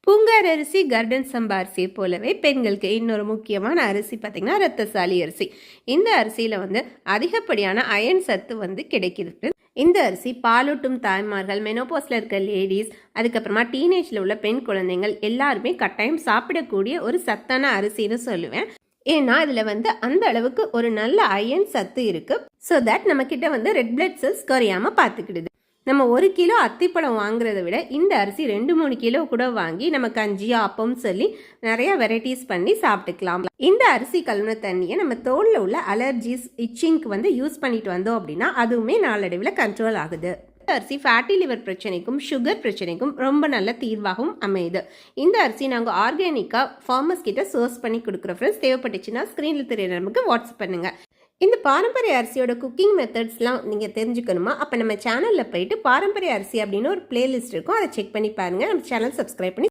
பூங்கார் அரிசி, கர்டன் சம்பா அரிசியை போலவே பெண்களுக்கு இன்னொரு முக்கியமான அரிசி பார்த்திங்கன்னா ரத்தசாலி அரிசி. இந்த அரிசியில் அதிகப்படியான அயன் சத்து கிடைக்கிறது. இந்த அரிசி பாலூட்டும் தாய்மார்கள், மெனோபாஸில் இருக்க லேடிஸ், அதுக்கப்புறமா டீனேஜில் உள்ள பெண் குழந்தைகள் எல்லாருமே கட்டாயம் சாப்பிடக்கூடிய ஒரு சத்தான அரிசின்னு சொல்லுவேன். ஏன்னா இதில் அந்த அளவுக்கு ஒரு நல்ல அயன் சத்து இருக்குது. ஸோ தட் நம்மக்கிட்ட ரெட் பிளட் செல்ஸ் குறையாமல் பார்த்துக்கிடுது. நம்ம 1 கிலோ அத்திப்பழம் வாங்குறத விட இந்த அரிசி 2-3 கிலோ கூட வாங்கி நம்ம கஞ்சி, அப்பம் சொல்லி நிறைய வெரைட்டிஸ் பண்ணி சாப்பிட்டுக்கலாம். இந்த அரிசி கழுவுன தண்ணியை நம்ம தோலில் உள்ள அலர்ஜிஸ், இச்சிங்க்கு யூஸ் பண்ணிட்டு வந்தோம் அப்படின்னா அதுவுமே நாளடைவில் கண்ட்ரோல் ஆகுது. இந்த அரிசி ஃபேட்டி லிவர் பிரச்சனைக்கும் சுகர் பிரச்சனைக்கும் ரொம்ப நல்ல தீர்வாகவும் அமையுது. இந்த அரிசி நாங்கள் ஆர்கானிக்காக ஃபார்மர்ஸ் கிட்ட சோர்ஸ் பண்ணி கொடுக்குறோம். ஃப்ரெண்ட்ஸ், தேவைப்பட்டுச்சுன்னா ஸ்க்ரீனில் தெரியற நமக்கு வாட்ஸ்அப் பண்ணுங்கள். இந்த பாரம்பரிய அரிசியோட குக்கிங் மெத்தட்ஸ்லாம் நீங்கள் தெரிஞ்சுக்கணுமா? அப்போ நம்ம சேனலில் போயிட்டு பாரம்பரிய அரிசி அப்படின்னு ஒரு பிளேலிஸ்ட் இருக்கும், அதை செக் பண்ணி பாருங்கள். நம்ம சேனல் சப்ஸ்கிரைப் பண்ணி